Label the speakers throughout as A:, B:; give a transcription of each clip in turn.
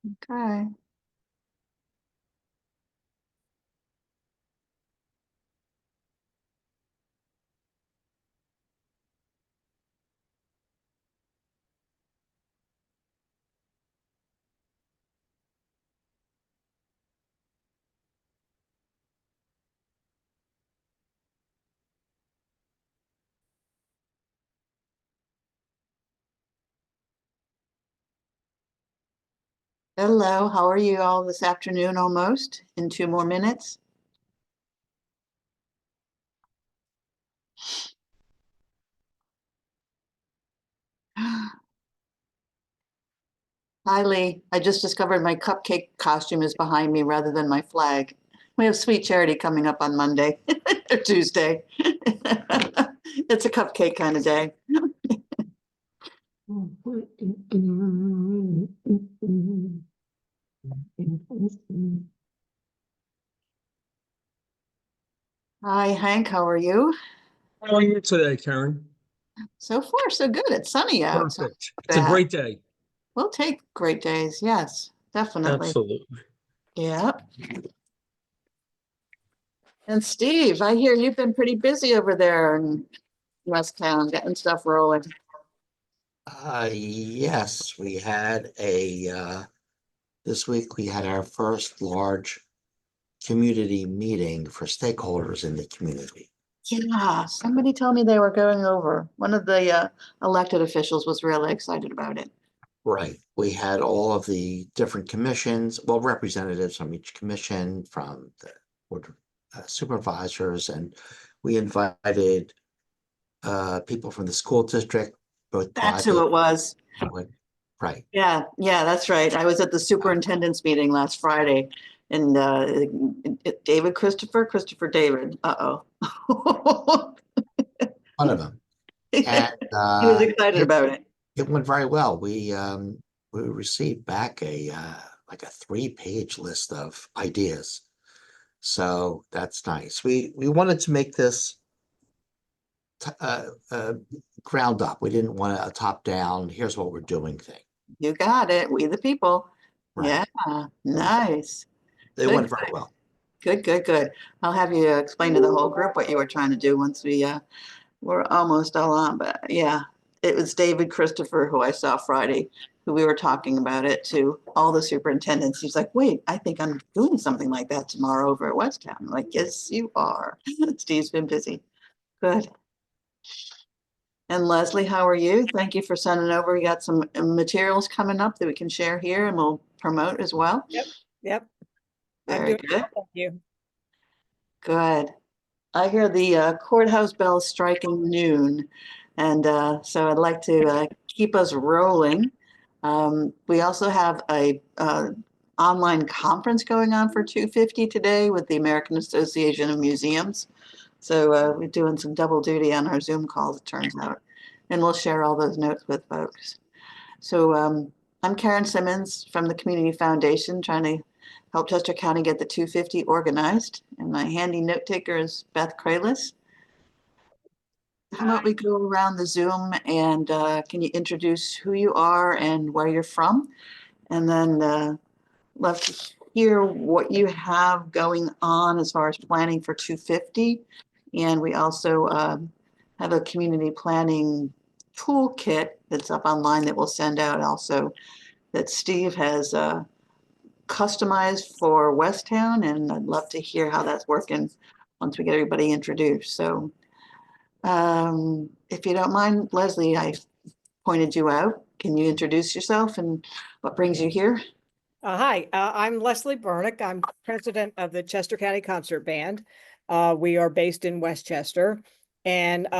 A: Okay. Hello, how are you all this afternoon almost? In 2 more minutes? Hi, Lee. I just discovered my cupcake costume is behind me rather than my flag. We have Sweet Charity coming up on Monday or Tuesday. It's a cupcake kind of day. Hi, Hank. How are you?
B: How are you today, Karen?
A: So far, so good. It's sunny out, so
B: Perfect. It's a
A: bad.
B: great day.
A: We'll take great days. Yes, definitely.
B: Absolutely.
A: Yeah. And Steve, I hear you've been pretty busy over there in West Town getting stuff rolling.
C: Yes, we had this week we had our first large community meeting for stakeholders in the community.
A: Yeah, somebody told me they were going over. One of the elected officials was really excited about it.
C: Right. We had all of the different commissions, well, representatives from each commission, from the board of supervisors, and we invited people from the school district, both
A: That's who
C: private
A: it was.
C: and public. Right.
A: Yeah, that's right. I was at the superintendent's meeting last Friday and David Christopher David. Uh-oh.
C: One of them. And
A: He was excited about it.
C: it went very well. We received back a like a 3-page list of ideas. So that's nice. We wanted to make this ground up. We didn't want a top down, here's what we're doing thing.
A: You got it. We the people.
C: Right.
A: Yeah, nice.
C: They
A: Good,
C: went very well.
A: good. I'll have you explain to the whole group what you were trying to do once we're almost all on. But yeah, it was David Christopher who I saw Friday, who we were talking about it to all the superintendents. He's like, wait, I think I'm doing something like that tomorrow over at West Town. I'm like, yes, you are. Steve's been busy. Good. And Leslie, how are you? Thank you for sending over. We got some materials coming up that we can share here and we'll promote as well.
D: Yep. I'm
A: Very
D: doing
A: good.
D: well, thank you.
A: Good. I hear the courthouse bell striking noon, and so I'd like to keep us rolling. We also have a online conference going on for 250 today with the American Association of Museums. So we're doing some double duty on our Zoom calls, it turns out, and we'll share all those notes with folks. So I'm Karen Simmons from the Community Foundation, trying to help Chester County get the 250 organized. And my handy note taker is Beth Kralis. How about we go around the Zoom and can you introduce who you are and where you're from? And then love to hear what you have going on as far as planning for 250. And we also have a community planning toolkit that's up online that we'll send out also that Steve has customized for West Town, and I'd love to hear how that's working once we get everybody introduced. So if you don't mind, Leslie, I pointed you out. Can you introduce yourself and what brings you here?
D: Hi, I'm Leslie Burnick. I'm president of the Chester County Concert Band. We are based in Westchester, and first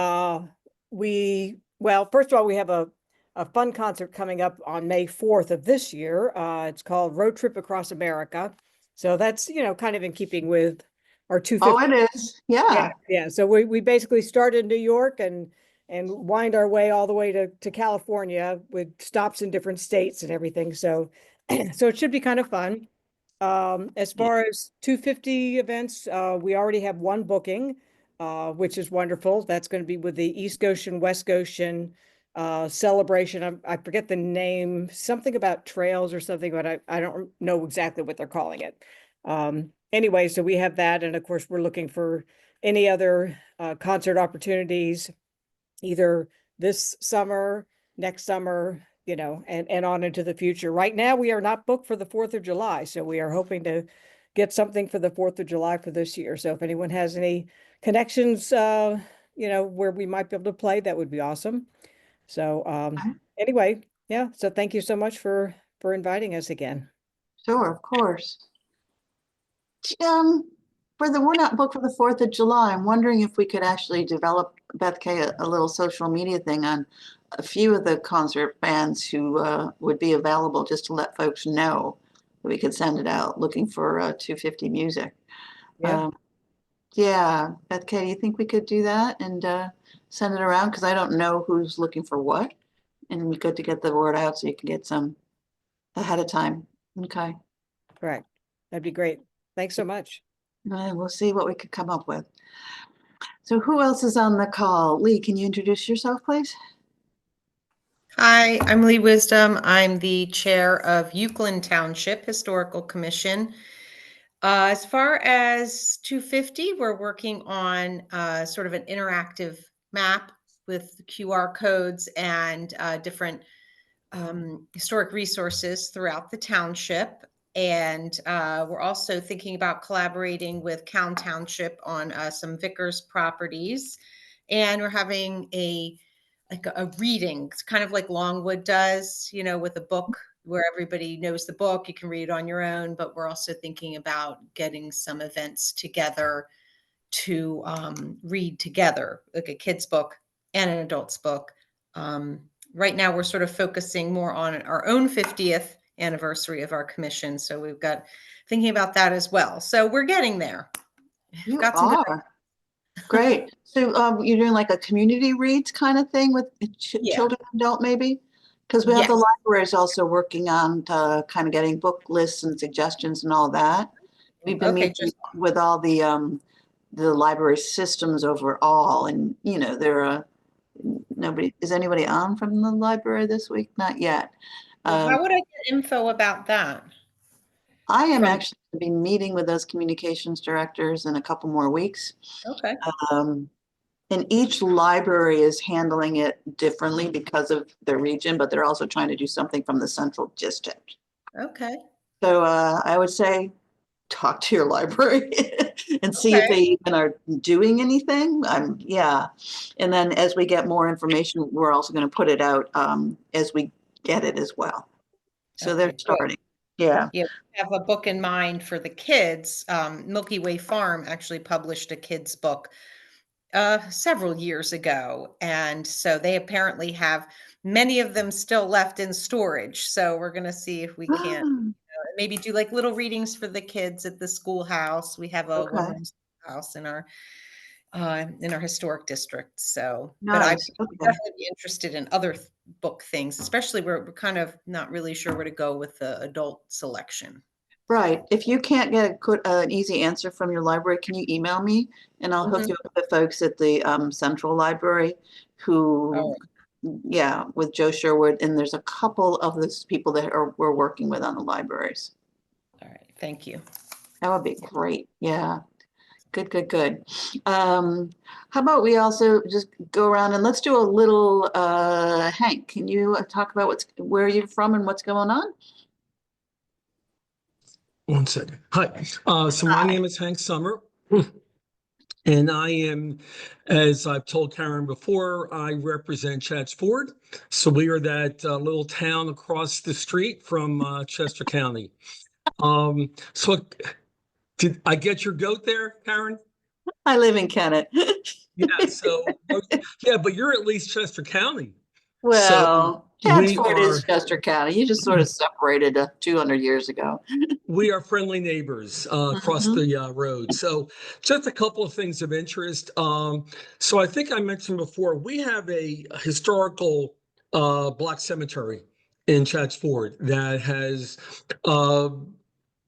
D: of all, we have a fun concert coming up on May 4th of this year. It's called Road Trip Across America. So that's, kind of in keeping with our 250.
A: Oh, it is. Yeah.
D: Yeah. So we basically start in New York and wind our way all the way to California with stops in different states and everything. So so it should be kind of fun. As far as 250 events, we already have one booking, which is wonderful. That's going to be with the East Goshen, West Goshen celebration. I forget the name, something about trails or something, but I don't know exactly what they're calling it. Anyway, so we have that. And of course, we're looking for any other concert opportunities, either this summer, next summer, and on into the future. Right now, we are not booked for the 4th of July. So we are hoping to get something for the 4th of July for this year. So if anyone has any connections, where we might be able to play, that would be awesome. So anyway, yeah. So thank you so much for inviting us again.
A: Sure, of course. Um, we're not booked for the 4th of July. I'm wondering if we could actually develop, Beth K, a little social media thing on a few of the concert bands who would be available, just to let folks know that we could send it out looking for 250 music.
D: Yeah.
A: Yeah, Beth K, do you think we could do that and send it around? Because I don't know who's looking for what. And it'd be good to get the word out so you can get some ahead of time. Okay.
D: Correct. That'd be great. Thanks so much.
A: We'll see what we could come up with. So who else is on the call? Lee, can you introduce yourself, please?
E: Hi, I'm Lee Wisdom. I'm the chair of Euclid Township Historical Commission. As far as 250, we're working on sort of an interactive map with QR codes and different historic resources throughout the township. And we're also thinking about collaborating with Cowan Township on some Vickers properties. And we're having like a reading, it's kind of like Longwood does, with a book where everybody knows the book, you can read it on your own, but we're also thinking about getting some events together to read together, like a kid's book and an adult's book. Right now, we're sort of focusing more on our own 50th anniversary of our commission. So we've got thinking about that as well. So we're getting there.
A: You
E: Got some good
A: are. Great. So you're doing like a community reads kind of thing with
E: Yeah.
A: children and adult maybe? Because we have the
E: Yes.
A: libraries also working on kind of getting book lists and suggestions and all that. We've been
E: Okay,
A: meeting with all the library systems overall, and there are is anybody on from the library this week? Not yet.
E: How would I get info about that?
A: I am
E: From-
A: actually going to be meeting with those communications directors in a couple more weeks.
E: Okay.
A: And each library is handling it differently because of their region, but they're also trying to do something from the central district.
E: Okay.
A: So I would say talk to your library and see if
E: Okay.
A: they even are doing anything. Yeah. And then as we get more information, we're also going to put it out as we get it as well. So
E: Okay,
A: they're
E: good.
A: starting. Yeah.
E: Yeah, we have a book in mind for the kids. Milky Way Farm actually published a kids book several years ago. And so they apparently have many of them still left in storage. So we're going to see if we can maybe do like little readings for the kids at the schoolhouse. We have a
A: Okay.
E: one-room house in our historic district. So, but I
A: Nice.
E: would
A: Okay.
E: definitely be interested in other book things, especially where we're kind of not really sure where to go with the adult selection.
A: Right. If you can't get an easy answer from your library, can you email me and I'll hook
E: Mhm.
A: you up with folks at the Central Library who,
E: All
A: yeah, with Joe Sherwood. And there's a couple of those people that we're working with on the libraries.
E: right. Thank you.
A: That would be great. Yeah. Good, good, good. How about we also just go around and let's do a little, Hank, can you talk about where you're from and what's going on?
B: One second. Hi. So my name is Hank Summer. And I am, as I've told Karen before, I represent Chadds Ford. So we are that little town across the street from Chester County. So did I get your goat there, Karen?
A: I live in Kennett.
B: Yeah. So yeah, but you're at least Chester County.
A: Well,
B: we
A: Chatsford is
B: are
A: Chester County. You just sort of separated 200 years ago.
B: we are friendly neighbors across
A: Mhm.
B: the road. So just a couple of things of interest. So I think I mentioned before, we have a historical black cemetery in Chadds Ford that has uh,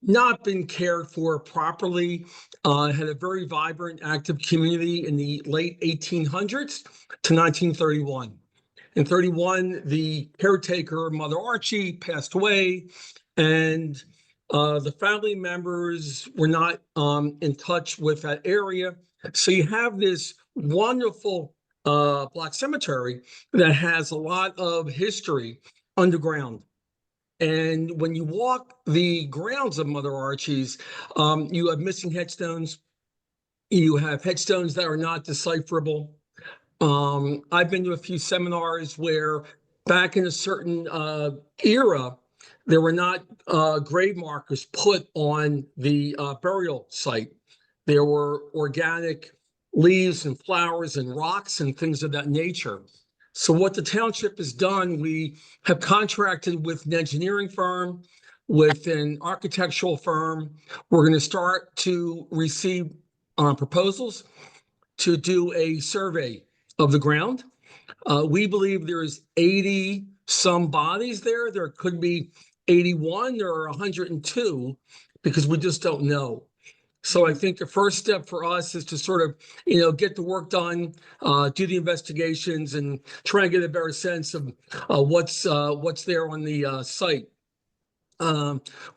B: not been cared for properly. Had a very vibrant, active community in the late 1800s to 1931. In 31, the caretaker, Mother Archie, passed away, and the family members were not in touch with that area. So you have this wonderful Black cemetery that has a lot of history underground. And when you walk the grounds of Mother Archie's, you have missing headstones. You have headstones that are not decipherable. I've been to a few seminars where back in a certain era, there were not grave markers put on the burial site. There were organic leaves and flowers and rocks and things of that nature. So what the township has done, we have contracted with an engineering firm, with an architectural firm. We're going to start to receive proposals to do a survey of the ground. We believe there's 80 some bodies there. There could be 81 or 102 because we just don't know. So I think the first step for us is to sort of, get the work done, do the investigations, and try and get a better sense of what's there on the site.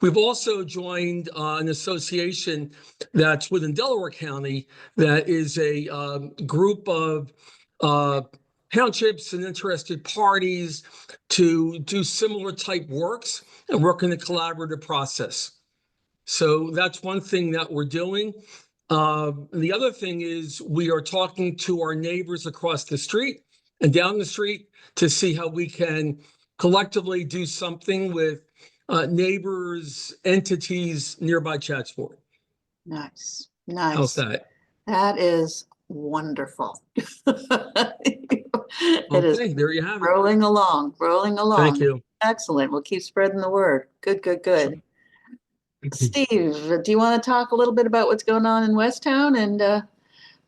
B: We've also joined an association that's within Delaware County that is a group of townships and interested parties to do similar type works and work in a collaborative process. So that's one thing that we're doing. The other thing is we are talking to our neighbors across the street and down the street to see how we can collectively do something with neighbors, entities nearby Chatsworth.
A: Nice,
B: How's
A: nice.
B: that?
A: That is wonderful. It is
B: Okay, there you have it.
A: rolling along, rolling
B: Thank
A: along.
B: you.
A: Excellent. We'll keep spreading the word. Good, good, good. Steve, do you want to talk a little bit about what's going on in Westtown and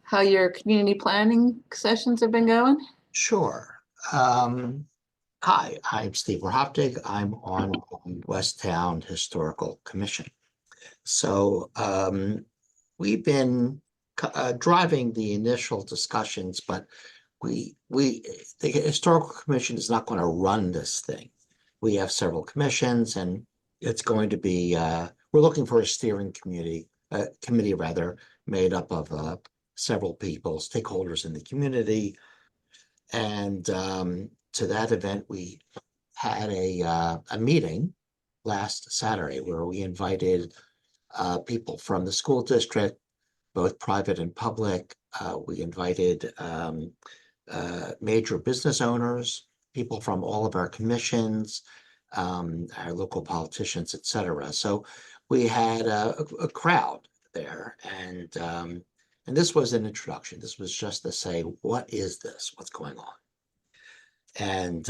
A: how your community planning sessions have been going?
C: Sure. Hi, I'm Steve Warhoptig. I'm on the Westtown Historical Commission. So we've been driving the initial discussions, but the Historical Commission is not going to run this thing. We have several commissions, and it's going to be we're looking for a steering committee rather, made up of several people, stakeholders in the community. And to that event, we had a meeting last Saturday where we invited people from the school district, both private and public. We invited major business owners, people from all of our commissions, our local politicians, etc. So we had a crowd there, and this was an introduction. This was just to say, what is this? What's going on? And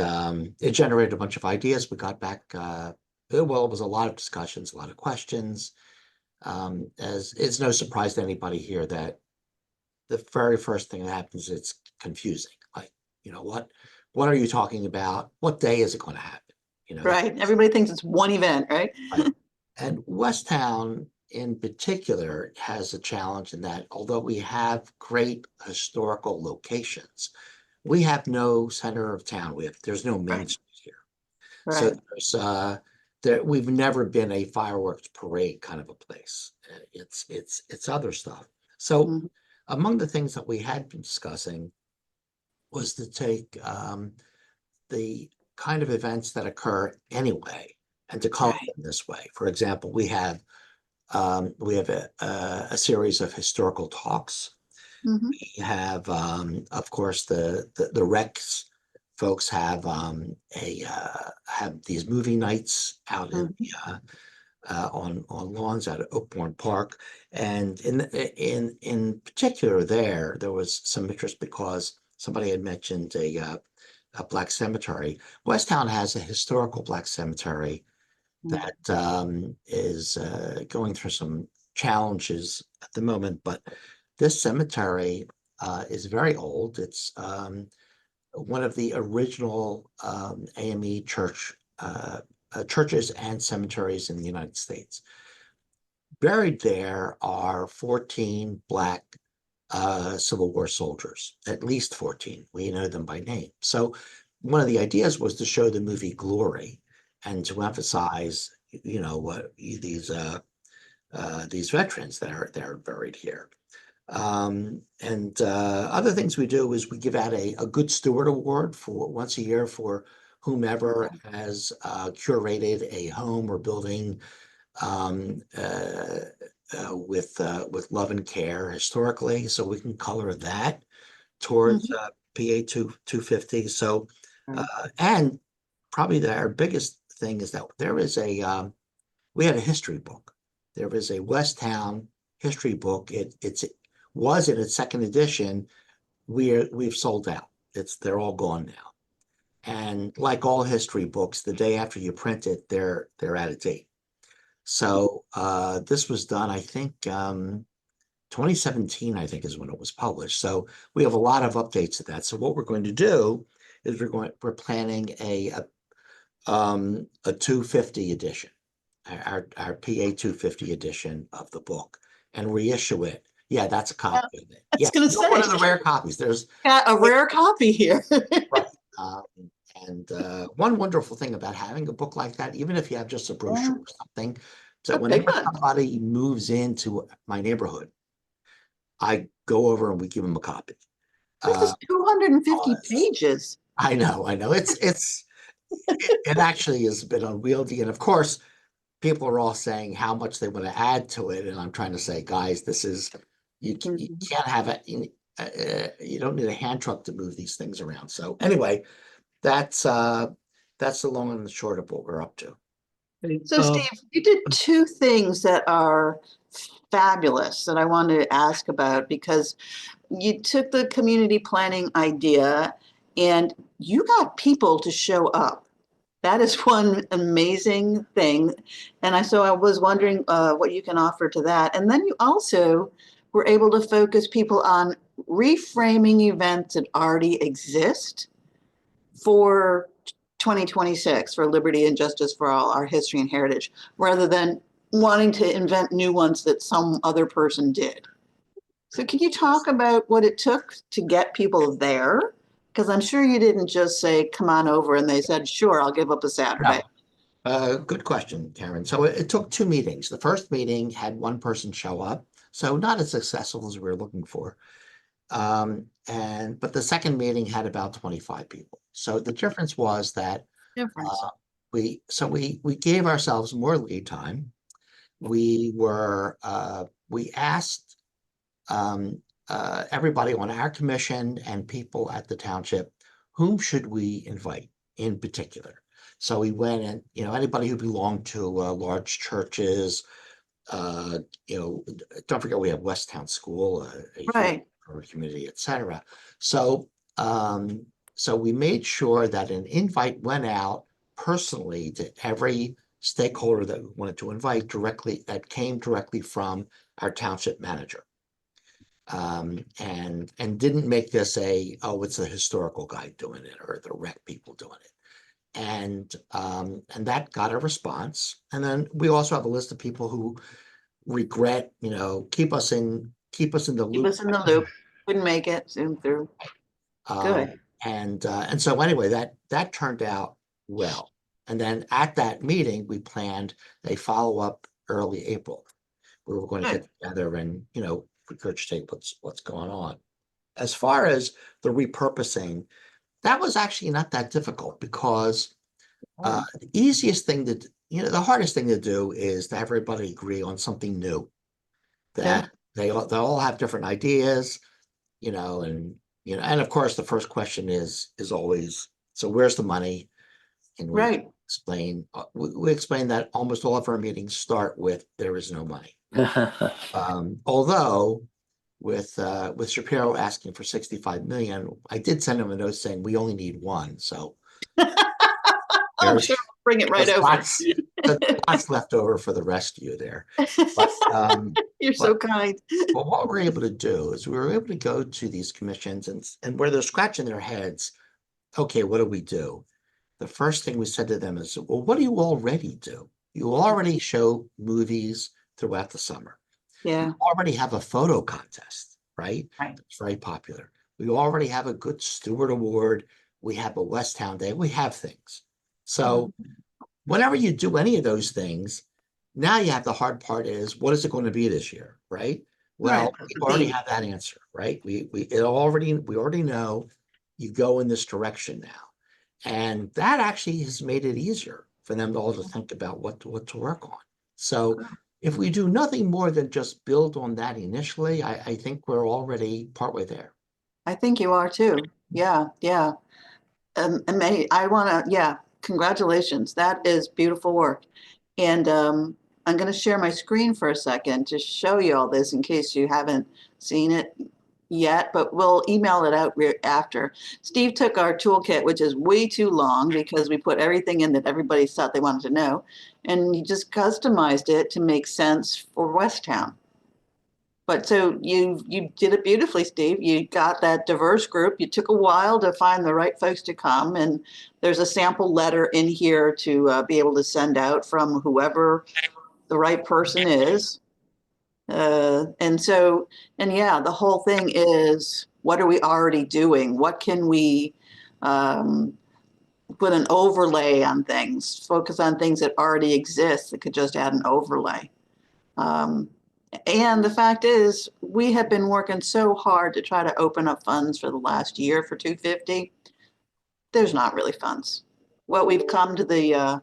C: it generated a bunch of ideas. We got back, well, it was a lot of discussions, a lot of questions. As it's no surprise to anybody here that the very first thing that happens, it's confusing. Like, what are you talking about? What day is it going to happen?
A: Right. Everybody thinks it's one event, right?
C: Right. And Westtown in particular has a challenge in that although we have great historical locations, we have no center of town. There's no main
A: Right.
C: street here.
A: Right.
C: So we've never been a fireworks parade kind of a place. It's other stuff. So
A: Mhm.
C: among the things that we had been discussing was to take the kind of events that occur anyway and to call
A: Right.
C: them this way. For example, we have a series of historical talks.
A: Mhm.
C: We have, of course, the Rex folks have have these movie nights out in on lawns out at Oakbourne Park, and in particular there was some interest because somebody had mentioned a Black cemetery. Westtown has a historical Black cemetery that is going through some challenges at the moment, but this cemetery is very old. It's one of the original AME churches and cemeteries in the United States. Buried there are 14 Black Civil War soldiers, at least 14. We know them by name. So one of the ideas was to show the movie Glory and to emphasize, what these veterans that are buried here. And other things we do is we give out a Good Steward Award for once a year for whomever has curated a home or building with love and care historically, so we can color that towards PA 250. So, and probably our biggest thing is that there is we have a history book. There is a Westtown history book. It was in its second edition. We've sold out. They're all gone now. And like all history books, the day after you print it, they're out of date. So this was done, I think, 2017, I think, is when it was published. So we have a lot of updates to that. So what we're going to do is we're planning a 250 edition, our PA 250 edition of the book, and reissue it. Yeah, that's a copy of it.
A: I was
C: Yeah,
A: gonna
C: one of
A: say.
C: the rare copies. There's
A: Got a rare copy here.
C: right. And one wonderful thing about having a book like that, even if you have just a brochure or something, so
A: A big
C: whenever
A: one.
C: somebody moves into my neighborhood, I go over and we give them a copy.
A: This is 250
C: it's-
A: pages.
C: I know. It actually is a bit unwieldy, and of course, people are all saying how much they want to add to it, and I'm trying to say, guys, this is you can't have it. You don't need a hand truck to move these things around. So anyway, that's the long and the short of what we're up to.
A: So Steve, you did two things that are fabulous that I wanted to ask about, because you took the community planning idea and you got people to show up. That is one amazing thing. And so I was wondering what you can offer to that. And then you also were able to focus people on reframing events that already exist for 2026, for liberty and justice for all, our history and heritage, rather than wanting to invent new ones that some other person did. So can you talk about what it took to get people there? Because I'm sure you didn't just say, come on over, and they said, sure, I'll give up a Saturday.
C: Good question, Karen. So it took two meetings. The first meeting had one person show up, so not as successful as we were looking for. But the second meeting had about 25 people. So the difference was that
A: Difference.
C: we gave ourselves more lead time. We asked everybody on our commission and people at the township, whom should we invite in particular? So we went and, anybody who belonged to large churches, don't forget we have Westtown School, a
A: Right.
C: community, etc. So we made sure that an invite went out personally to every stakeholder that we wanted to invite that came directly from our township manager. And didn't make this it's a historical guy doing it or the rec people doing it. And that got a response. And then we also have a list of people who regret, keep us in the
A: Keep
C: loop.
A: us in the loop. Couldn't make it. Zoom through. Good.
C: And so anyway, that turned out well. And then at that meeting, we planned a follow-up early April. We were going to get together and, regurgitate what's going on. As far as the repurposing, that was actually not that difficult because the easiest thing the hardest thing to do is to have everybody agree on something new. That they all have different ideas, and of course the first question is always, so where's the money? And we explain we explain that almost all of our meetings start with there is no money. Although with Shapiro asking for 65 million, I did send him a note saying we only need one. So
A: I'm sure I'll bring it right over.
C: Lots left over for the rescue there. But,
A: You're so kind.
C: But what we're able to do is we were able to go to these commissions and where they're scratching their heads, okay, what do we do? The first thing we said to them is, well, what do you already do? You already show movies throughout the summer.
A: Yeah.
C: We already have a photo contest, right?
A: Right.
C: It's very popular. We already have a Good Steward Award we have a West Town Day, we have things. So whenever you do any of those things, now you have the hard part is, what is it going to be this year, right?
A: Right,
C: Well,
A: that's
C: we
A: the
C: already
A: theme.
C: have that answer, right? We already know you go in this direction now. And that actually has made it easier for them all to think about what to work on. So if we do nothing more than just build on that initially, I think we're already partway there.
A: I think you are too. Yeah, yeah. I want to, yeah, congratulations. That is beautiful work. And I'm going to share my screen for a second to show you all this in case you haven't seen it yet, but we'll email it out after. Steve took our toolkit, which is way too long because we put everything in that everybody thought they wanted to know, and he just customized it to make sense for Westtown. But so you did it beautifully, Steve. You got that diverse group. You took a while to find the right folks to come, and there's a sample letter in here to be able to send out from whoever the right person is. And yeah, the whole thing is, what are we already doing? What can we um, put an overlay on things? Focus on things that already exist that could just add an overlay. Um, and the fact is, we have been working so hard to try to open up funds for the last year for 250. There's not really funds. What we've come to the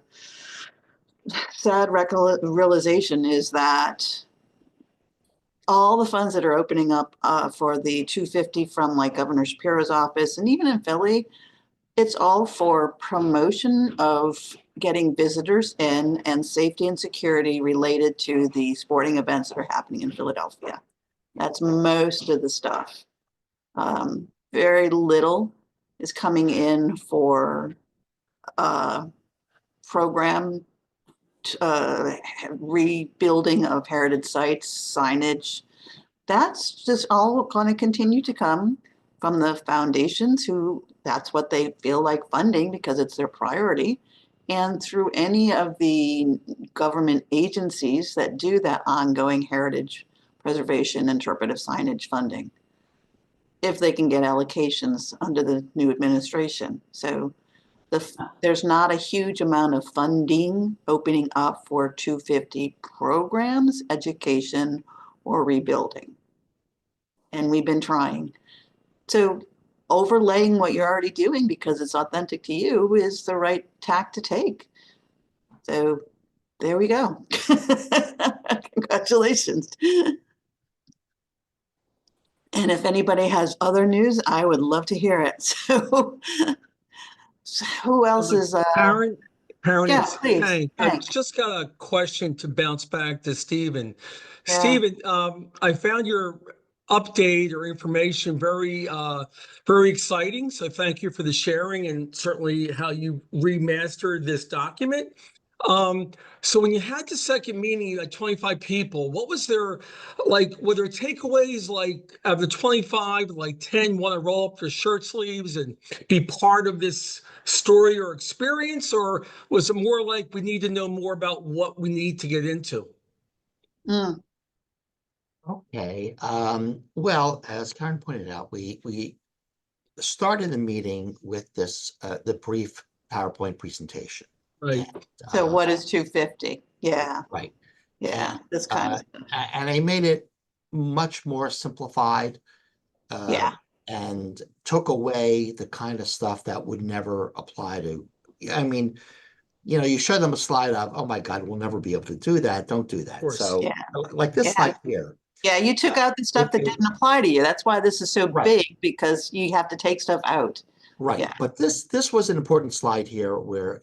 A: sad realization is that all the funds that are opening up for the 250 from like Governor Shapiro's office and even in Philly, it's all for promotion of getting visitors in and safety and security related to the sporting events that are happening in Philadelphia. That's most of the stuff. Very little is coming in for program rebuilding of heritage sites, signage. That's just all going to continue to come from the foundations who that's what they feel like funding because it's their priority, and through any of the government agencies that do that ongoing heritage preservation interpretive signage funding, if they can get allocations under the new administration. So there's not a huge amount of funding opening up for 250 programs, education, or rebuilding. And we've been trying. So overlaying what you're already doing because it's authentic to you is the right tack to take. So there we go. Congratulations. And if anybody has other news, I would love to hear it. So who else is
B: Karen,
A: yeah,
B: it's
A: please.
B: Hank. I've
A: Hank.
B: just got a question to bounce back to Stephen.
A: Yeah.
B: Stephen, I found your update or information very exciting. So thank you for the sharing and certainly how you remastered this document. So when you had the second meeting, like 25 people, what was their, like, were there takeaways, like, of the 25, like 10 want to roll up their shirt sleeves and be part of this story or experience, or was it more like we need to know more about what we need to get into?
A: Mm,
C: Okay. Well, as Karen pointed out, we started the meeting with this the brief PowerPoint presentation.
B: Right.
C: And,
A: so what is 250? Yeah.
C: right.
A: Yeah.
C: And,
A: This kind of stuff.
C: and I made it much more simplified
A: Yeah.
C: and took away the kind of stuff that would never apply to. I mean, you show them a slide of, oh my God, we'll never be able to do that. Don't do
B: Of
C: that.
B: course.
C: So,
A: Yeah.
C: like this
A: Yeah.
C: slide here.
A: Yeah. You took out the stuff that didn't apply to you. That's why this is so
C: Right.
A: big, because you have to take stuff out.
C: Right,
A: Yeah.
C: but this was an important slide here where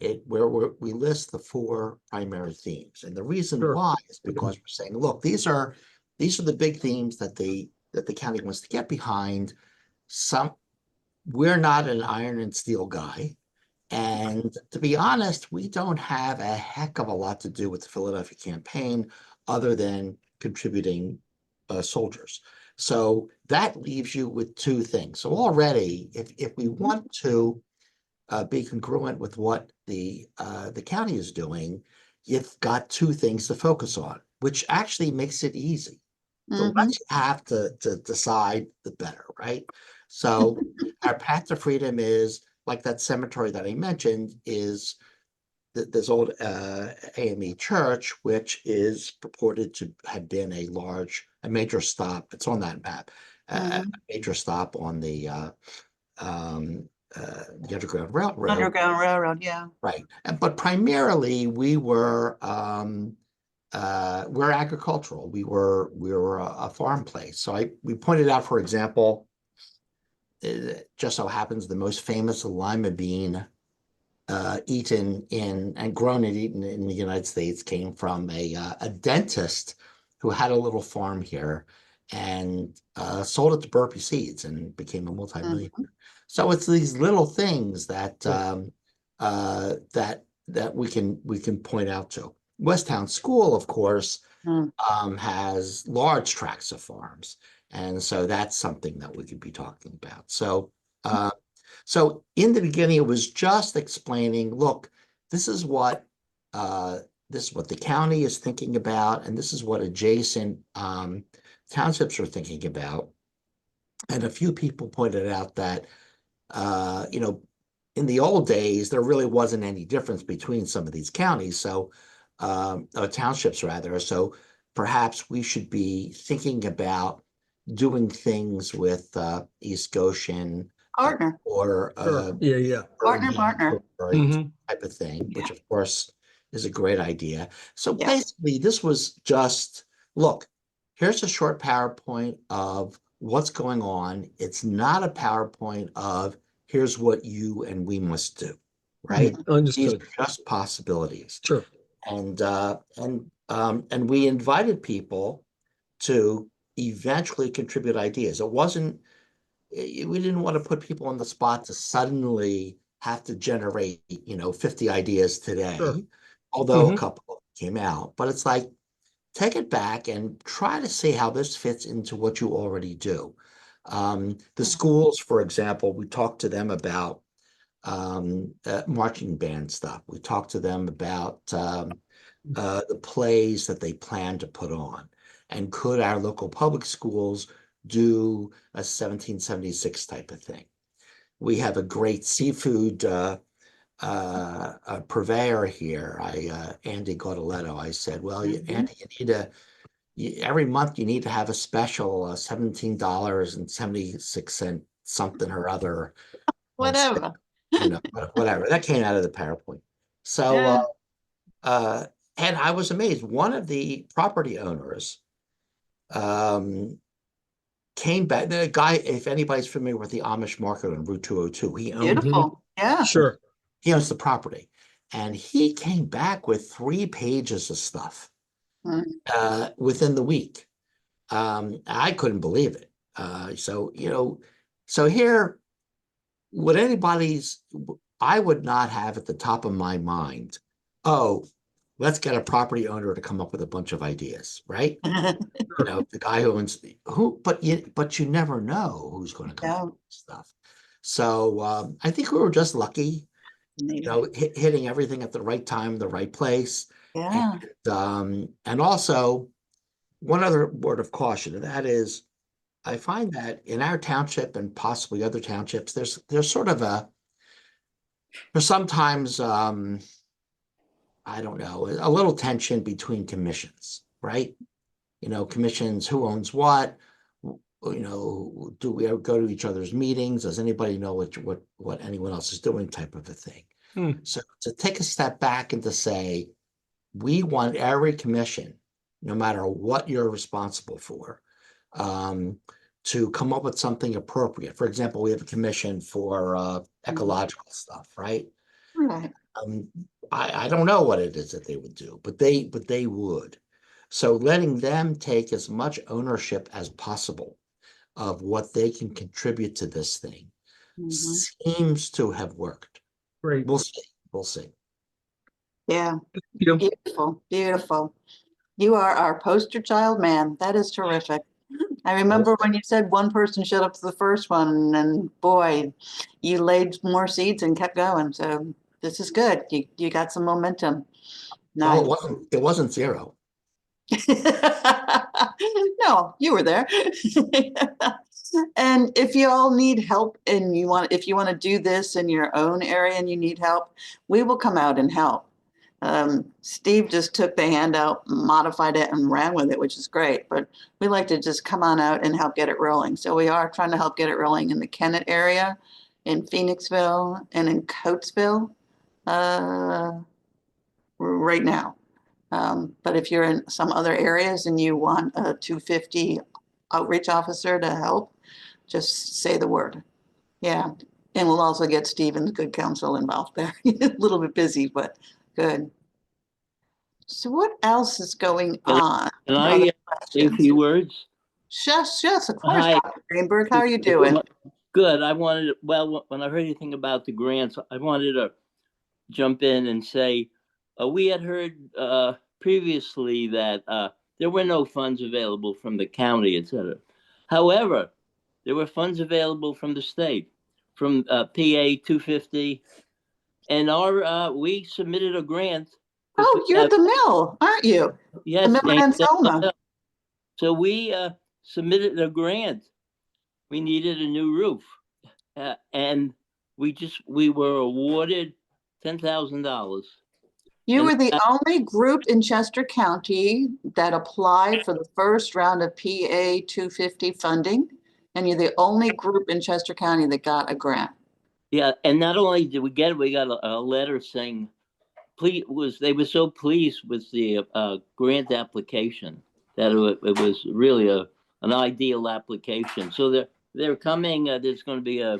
C: we list the four primary themes, and the reason
B: Sure.
C: why is because we're saying, look, these are the big themes that the county wants to get behind. We're not an iron and steel guy, and to be honest, we don't have a heck of a lot to do with the Philadelphia campaign other than contributing soldiers. So that leaves you with two things. So already, if we want to be congruent with what the county is doing, you've got two things to focus on, which actually makes it easy. The
A: Mhm.
C: less you have to decide, the better, right? So our path to freedom is like that cemetery that I mentioned is this old AME church, which is purported to have been a major stop. It's on that map, a
A: Mhm.
C: major stop on the Underground Railroad.
A: Underground Railroad, yeah.
C: Right. But primarily we're agricultural. We were a farm place. So we pointed out, for example, it just so happens the most famous lima bean eaten in and grown and eaten in the United States came from a dentist who had a little farm here and sold it to Burpee Seeds and became a multimillionaire.
A: Mhm.
C: So it's these little things that
B: Right.
C: that we can point out to. Westtown School, of course,
A: Mm.
C: has large tracts of farms, and so that's something that we could be talking about. So in the beginning, it was just explaining, look, this is what uh, this is what the county is thinking about, and this is what adjacent townships are thinking about. And a few people pointed out that you know, in the old days, there really wasn't any difference between some of these counties, so or townships rather. So perhaps we should be thinking about doing things with East Goshen
A: Partner,
C: or
B: Sure. Yeah, yeah.
A: partner.
B: Hmm.
C: type of thing,
A: Yeah,
C: which of course is a great idea. So
A: yeah.
C: basically, this was just, look, here's a short PowerPoint of what's going on. It's not a PowerPoint of here's what you and we must do, right?
A: Mhm.
C: These
B: Understood.
C: are just possibilities.
B: Sure.
C: And we invited people to eventually contribute ideas. It wasn't we didn't want to put people on the spot to suddenly have to generate, 50 ideas
B: Sure.
C: today, although a
B: Hmm.
C: couple came out. But it's like, take it back and try to see how this fits into what you already do. The schools, for example, we talked to them about marching band stuff. We talked to them about the plays that they plan to put on. And could our local public schools do a 1776 type of thing? We have a great seafood purveyor here. Andy Gaudaletto. I said, well,
A: Mhm.
C: Andy, every month you need to have a special, $17.76 something or other on sale,
A: Whatever.
C: whatever. That came out of the PowerPoint. So
A: Yeah.
C: uh, and I was amazed. One of the property owners um, came back. The guy, if anybody's familiar with the Amish market on Route 202,
B: Hmm.
A: Beautiful. Yeah.
B: Sure.
C: he owns the property, and he came back with 3 pages of stuff
A: Mm.
C: within the week. I couldn't believe it. So here, would anybody's, I would not have at the top of my mind, oh, let's get a property owner to come up with a bunch of ideas, right?
B: Sure.
C: The guy who owns but you never know who's going to come up
A: Yeah.
C: with stuff. So I think we were just lucky,
A: Maybe.
C: hitting everything at the right time, the right place.
A: Yeah.
C: And also one other word of caution, and that is I find that in our township and possibly other townships, there's sort of there's sometimes I don't know, a little tension between commissions, right? Commissions, who owns what, do we ever go to each other's meetings? Does anybody know what anyone else is doing type of a thing?
B: Hmm.
C: So to take a step back and to say, we want every commission, no matter what you're responsible for, um, to come up with something appropriate. For example, we have a commission for
A: Mhm.
C: ecological stuff, right?
A: Right.
C: Um, I don't know what it is that they would do, but they would. So letting them take as much ownership as possible of what they can contribute to this thing
A: Mhm.
C: seems to have worked.
B: Great.
C: We'll see. We'll see.
A: Yeah.
B: You know,
A: Beautiful. Beautiful. You are our poster child, man. That is terrific. I
C: We'll
A: remember
C: see.
A: when you said one person showed up to the first one, and boy, you laid more seeds and kept going. So this is good. You got some momentum.
C: Well,
A: Nice.
C: it wasn't zero.
A: No, you were there. And if you all need help and if you want to do this in your own area and you need help, we will come out and help. Steve just took the handout, modified it, and ran with it, which is great. But we like to just come on out and help get it rolling. So we are trying to help get it rolling in the Kennett area, in Phoenixville, and in Coatesville right now. But if you're in some other areas and you want a 250 outreach officer to help, just say the word. Yeah. And we'll also get Steve and the good counsel involved there. A little bit busy, but good. So what else is going
F: Can
A: on?
F: Can
A: Other
F: I say a
A: questions?
F: few words?
A: Yes, of course,
F: Hi.
A: Dr. Greenberg. How are you doing?
F: Good. I wanted, well, when I heard anything about the grants, I wanted to jump in and say, we had heard previously that there were no funds available from the county, et cetera. However, there were funds available from the state, from PA 250, and we submitted a grant.
A: Oh, you're the mill, aren't you? The
F: Yes,
A: mill in Selma.
F: so we submitted a grant. We needed a new roof, and we were awarded $10,000.
A: You
F: And
A: were the only group in Chester County that applied for the first round of PA 250 funding, and you're the only group in Chester County that got a grant.
F: yeah, and not only did we get it, we got a letter saying, they were so pleased with the grant application that it was really an ideal application. So they're coming. There's going to be a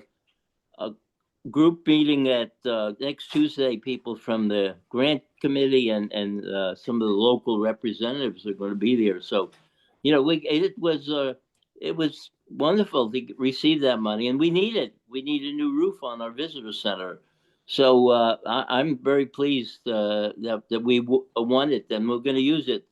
F: group meeting at next Tuesday. People from the grant committee and some of the local representatives are going to be there. So, it was wonderful to receive that money, and we need it. We need a new roof on our visitor center. So I'm very pleased that we won it, and we're going to use it.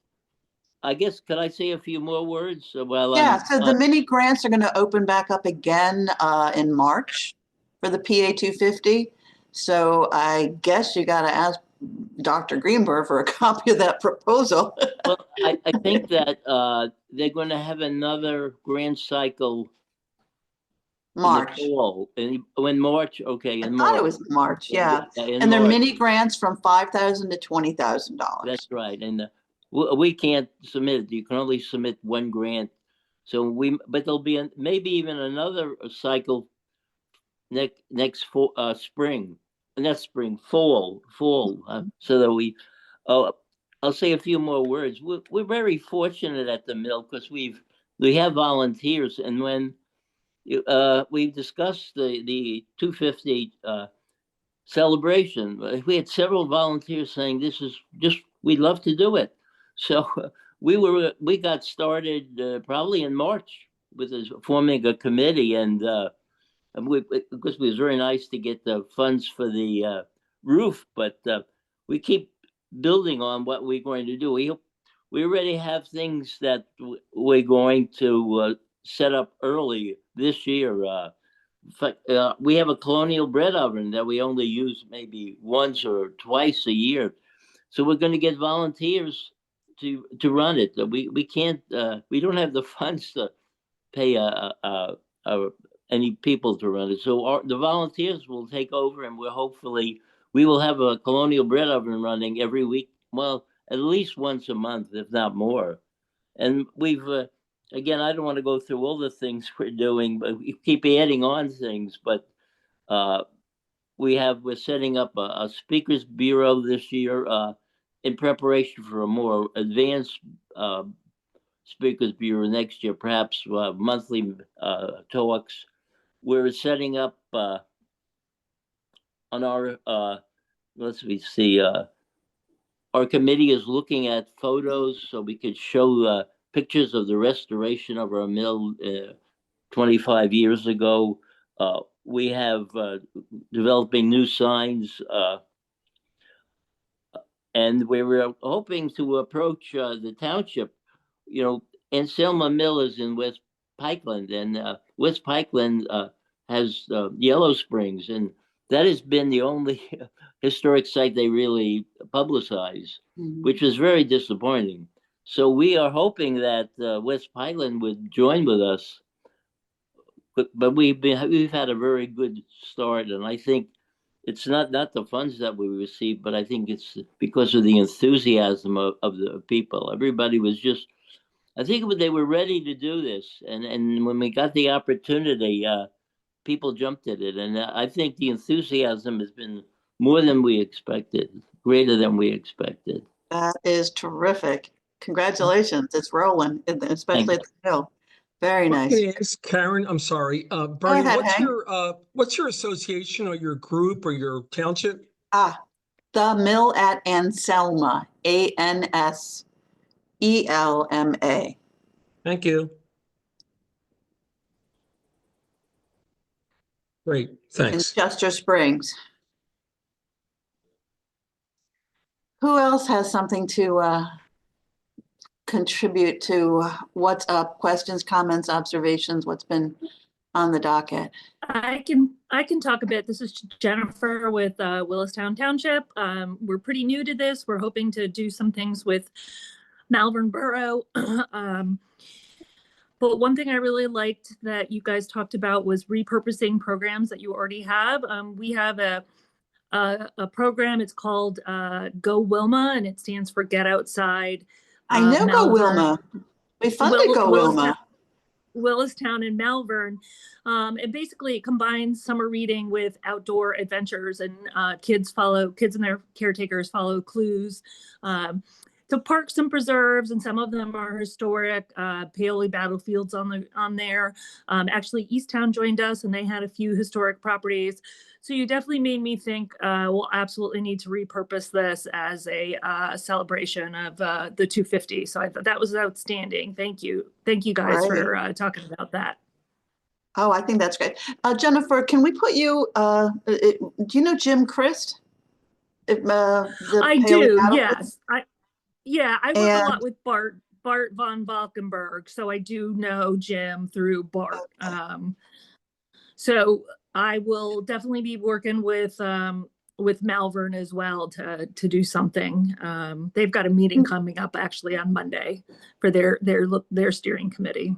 F: I guess, could I say a few more words while
A: Yeah,
F: I'm
A: so the mini grants are going to open back up again in March for the PA 250. So I guess you got to ask Dr. Greenberg for a copy of that proposal.
F: Well, I think that they're going to have another grant cycle
A: March.
F: in the fall. In March, okay,
A: I
F: in
A: thought it
F: March.
A: was March, yeah.
F: In
A: And they're
F: March.
A: mini grants from $5,000 to $20,000.
F: That's right. And we can't submit. You can only submit one grant. So but there'll be maybe even another cycle next spring, not spring, fall, so that uh, I'll say a few more words. We're very fortunate at the mill because we have volunteers, and when we've discussed the 250 celebration, we had several volunteers saying this is just, we'd love to do it. So we got started probably in March with forming a committee, and because it was very nice to get the funds for the roof, but we keep building on what we're going to do. We already have things that we're going to set up early this year. We have a colonial bread oven that we only use maybe once or twice a year. So we're going to get volunteers to run it. We can't, we don't have the funds to pay any people to run it. So the volunteers will take over, and we will have a colonial bread oven running every week. Well, at least once a month, if not more. And again, I don't want to go through all the things we're doing, but we keep adding on things. But uh, we're setting up a speakers bureau this year in preparation for a more advanced speakers bureau next year, perhaps monthly talks. We're setting up on our let's see. Our committee is looking at photos so we could show pictures of the restoration of our mill 25 years ago. We have developing new signs, and we were hoping to approach the township. And Selma Mill is in West Pikeland, and West Pikeland has Yellow Springs, and that has been the only historic site they really publicize, which was very disappointing. So we are hoping that West Pikeland would join with us but we've had a very good start, and I think it's not the funds that we received, but I think it's because of the enthusiasm of the people. Everybody was just, I think they were ready to do this, and when we got the opportunity, people jumped at it, and I think the enthusiasm has been more than we expected, greater than we expected.
A: That is terrific. Congratulations. It's rolling,
F: Thank
A: especially
F: you.
A: at the Hill. Very
B: Let
A: nice.
B: me ask Karen, I'm sorry,
A: Go
B: Bernie,
A: ahead, Hank.
B: what's your association or your group or your township?
A: The Mill at Anselma, ANSELMA.
B: Thank you. Great,
A: In
B: thanks.
A: Chester Springs. Who else has something to contribute to what's up? Questions, comments, observations, what's been on the docket?
G: I can talk a bit. This is Jennifer with Willistown Township. We're pretty new to this. We're hoping to do some things with Malvern Borough. But one thing I really liked that you guys talked about was repurposing programs that you already have. We have a program. It's called Go Wilma, and it stands for Get Outside.
A: I know Go
G: Malvern.
A: Wilma. We funded Go Wilma.
G: Willistown and Malvern. And basically it combines summer reading with outdoor adventures, and kids and their caretakers follow clues to parks and preserves, and some of them are historic. Paoli battlefields on there. Actually, Easttown joined us, and they had a few historic properties. So you definitely made me think we'll absolutely need to repurpose this as a celebration of the 250. So I thought that was outstanding. Thank you guys for talking about that.
A: Oh, I think that's great. Jennifer, can we put you, do you know Jim Christ?
G: I do, yes. I work a lot with Bart von Valkenburg, so I do know Jim through Bart. Okay. So I will definitely be working with Malvern as well to do something. They've got a meeting coming up actually on Monday for their steering committee.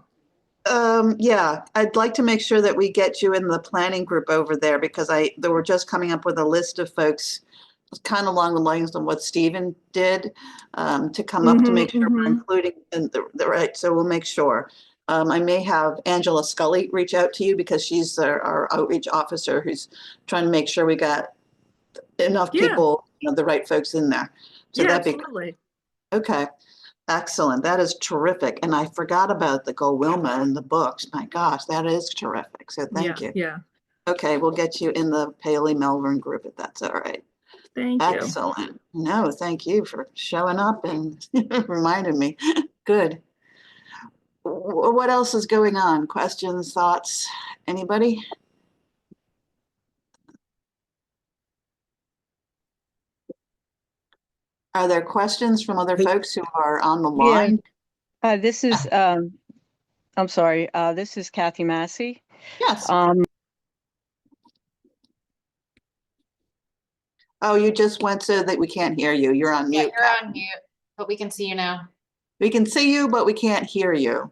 A: Yeah, I'd like to make sure that we get you in the planning group over there, because they were just coming up with a list of folks kind of along the lines of what Stephen did, to come up to make sure we're including in the right. So we'll make sure. I may have Angela Scully reach out to you, because she's our outreach officer who's trying to make sure we got enough people, the right folks in there. So
G: yeah,
A: that'd
G: absolutely.
A: be okay. Excellent. That is terrific. And I forgot about the Go Wilma in the books. My gosh, that is terrific. So thank you.
G: Yeah.
A: Okay, we'll get you in the Paoli Melbourne group if that's all right.
G: Thank you.
A: Excellent. No, thank you for showing up and reminding me. Good. What else is going on? Questions, thoughts? Anybody? Are there questions from other folks who are on the line?
H: This is, I'm sorry, this is Kathy Massey.
A: Yes. Oh, you just went so that we can't hear you. You're on mute.
I: Yeah, you're on mute, but we can see you now.
A: We can see you, but we can't hear you.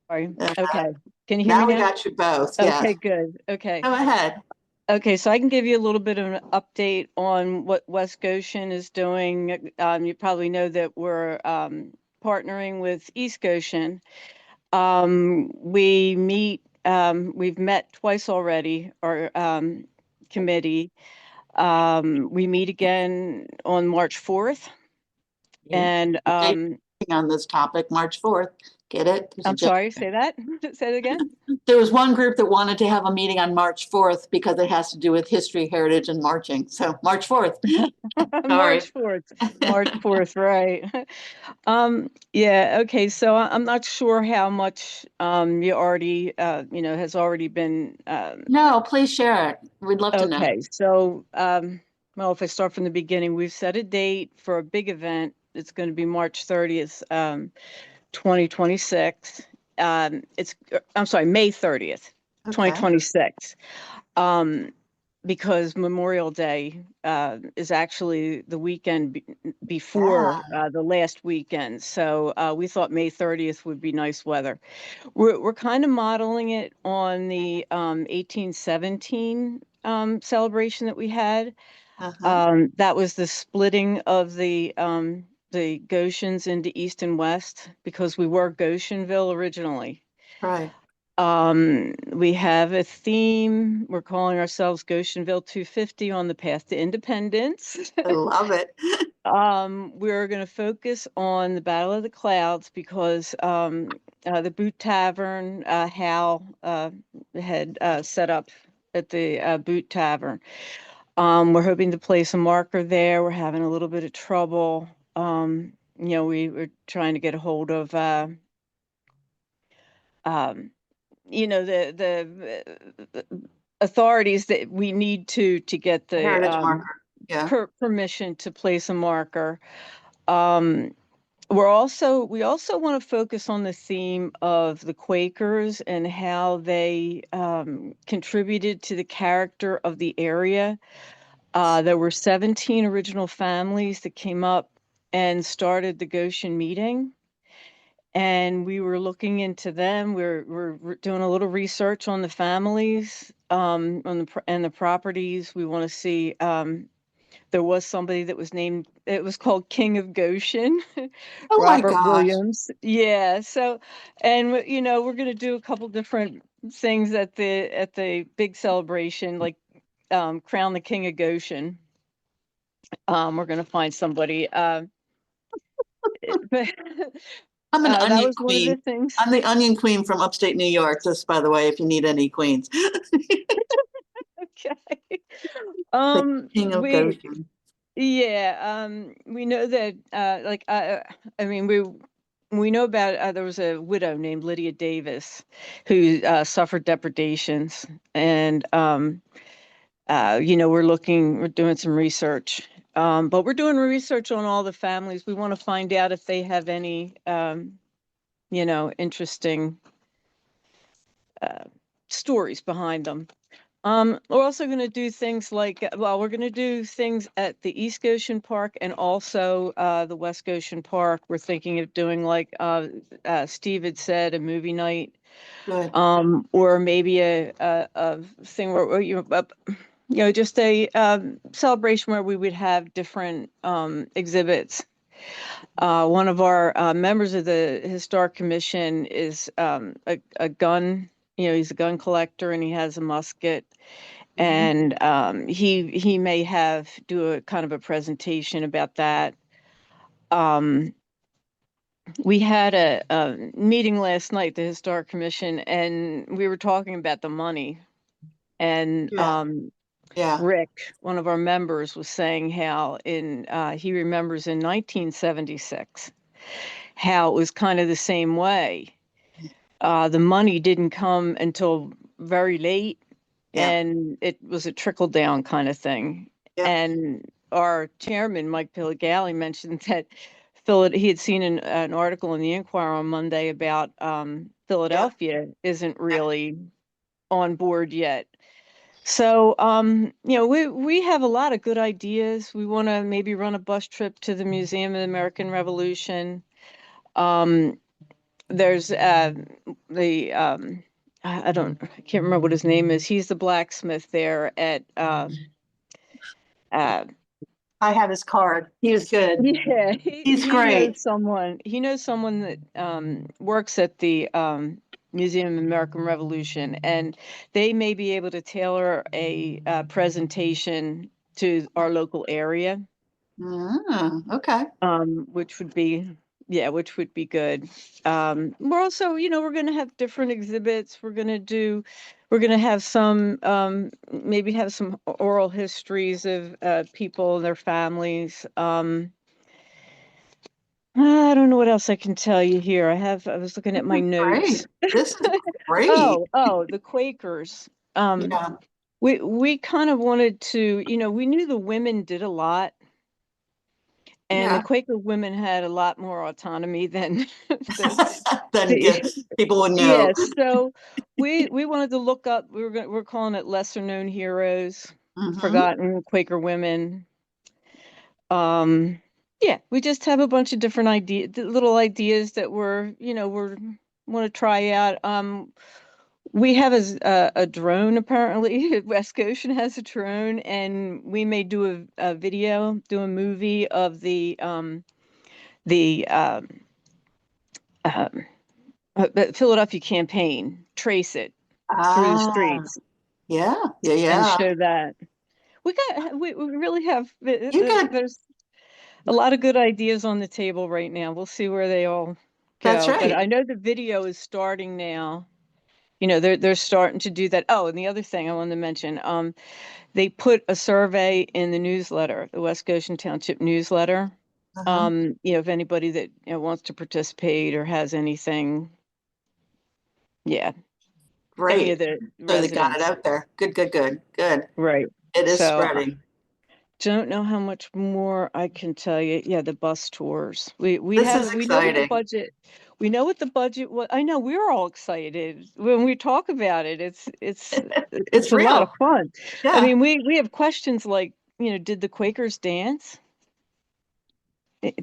H: Sorry. Okay. Can you hear me now?
A: Now we got you both. Yes.
H: Okay, good. Okay.
A: Go ahead.
H: Okay, so I can give you a little bit of an update on what West Goshen is doing. You probably know that we're partnering with East Goshen. We've met twice already, our committee. We meet again on March 4th. And
A: on this topic, March 4th. Get it?
H: I'm sorry, say that. Say it again.
A: There was one group that wanted to have a meeting on March 4th because it has to do with history, heritage, and marching. So March 4th.
H: March 4th. March 4th, right. Yeah, okay. So I'm not sure how much you already has already been
A: No, please share it. We'd love to know.
H: Okay, so well, if I start from the beginning, we've set a date for a big event. It's going to be March 30th, 2026. I'm sorry, May 30th, 2026. because Memorial Day is actually the weekend before the last weekend. So we thought May 30th would be nice weather. We're kind of modeling it on the 1817 celebration that we had. That was the splitting of the Goshens into East and West, because we were Goshenville originally.
A: Right.
H: We have a theme. We're calling ourselves Goshenville 250 on the path to independence.
A: I love it.
H: We're going to focus on the Battle of the Clouds because the Boot Tavern, Hal had set up at the Boot Tavern. We're hoping to place a marker there. We're having a little bit of trouble. We were trying to get a hold of the authorities that we need to get the
A: Heritage marker. Yeah.
H: permission to place a marker. We also want to focus on the theme of the Quakers and how they contributed to the character of the area. There were 17 original families that came up and started the Goshen meeting. And we were looking into them. We're doing a little research on the families, on the properties. We want to see. There was somebody that was named. It was called King of Goshen,
A: Oh my
H: Robert
A: gosh.
H: Williams. Yeah. So, and we're going to do a couple different things at the big celebration, like crown the King of Goshen. We're going to find somebody. But
A: I'm an
H: that
A: onion
H: was one of the
A: queen.
H: things.
A: I'm the onion queen from upstate New York, just by the way, if you need any queens.
H: Okay.
A: The King of Goshen.
H: We know that we know about there was a widow named Lydia Davis who suffered depredations, and we're doing some research, but we're doing research on all the families. We want to find out if they have any interesting stories behind them. We're also going to do things like, we're going to do things at the East Goshen Park and also the West Goshen Park. We're thinking of doing, like Steve had said, a movie night.
A: Good.
H: Or maybe a thing where just a celebration where we would have different exhibits. One of our members of the Historic Commission is a gun. He's a gun collector and he has a musket. And he may do a kind of a presentation about that. We had a meeting last night, the Historic Commission, and we were talking about the money. And Rick, one of our members, was saying how he remembers in 1976 how it was kind of the same way. The money didn't come until very late.
A: Yeah.
H: And it was a trickle down kind of thing.
A: Yep.
H: And our chairman, Mike Pilligali, mentioned that he had seen an article in the Inquirer on Monday about Philadelphia isn't really on board yet. So, we have a lot of good ideas. We want to maybe run a bus trip to the Museum of the American Revolution. There's I can't remember what his name is. He's the blacksmith there at
A: I have his card. He was good.
H: Yeah,
A: He's great.
H: He knows someone that works at the Museum of American Revolution, and they may be able to tailor a presentation to our local area.
A: Okay.
H: Which would be good. We're also, we're going to have different exhibits. We're going to have some, maybe have some oral histories of people and their families. I don't know what else I can tell you here. I was looking at my notes.
A: Great. This is great.
H: The Quakers.
A: Yeah.
H: We kind of wanted to, we knew the women did a lot. And the Quaker women had a lot more autonomy than
A: people would know.
H: Yes, so we wanted to look up. We're calling it lesser known heroes. forgotten Quaker women. Yeah, we just have a bunch of different little ideas that we're want to try out. We have a drone apparently. West Goshen has a drone, and we may do a movie of the Philadelphia campaign, trace it through the
A: Ah,
H: streets
A: yeah, yeah,
H: and
A: yeah.
H: show that. We really have,
A: You got,
H: there's a lot of good ideas on the table right now. We'll see where they all
A: that's
H: go. But
A: right.
H: I know the video is starting now. They're starting to do that. Oh, and the other thing I wanted to mention, they put a survey in the newsletter, the West Goshen Township newsletter.
A: Uh-huh.
H: If anybody that wants to participate or has anything, yeah, any
A: Great.
H: of the
A: So they got it
H: residents,
A: out there. Good, good, good, good.
H: right?
A: It is
H: So
A: spreading.
H: don't know how much more I can tell you. Yeah, the bus tours. We
A: This is
H: we know what the
A: exciting.
H: budget. We know what the budget was. I know we're all excited when we talk about it. It's
A: It's
H: a lot
A: real.
H: of fun. I
A: Yeah.
H: mean, we have questions like, did the Quakers dance?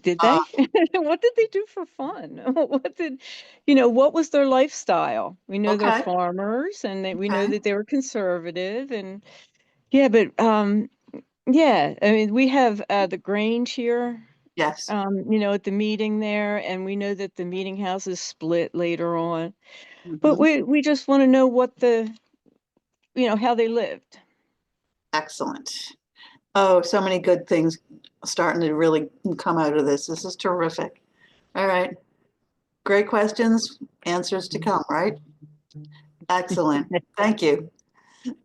H: Did
A: Uh,
H: they? What did they do for fun? What was their lifestyle? We know they're
A: okay.
H: farmers, and we know
A: Okay.
H: that they were conservative, and yeah, but yeah, I mean, we have the Grange here,
A: Yes.
H: at the meeting there, and we know that the meeting house is split later on. But
A: Mhm.
H: we just want to know how they lived.
A: Excellent. Oh, so many good things starting to really come out of this. This is terrific. All right. Great questions, answers to come, right? Excellent. Thank you.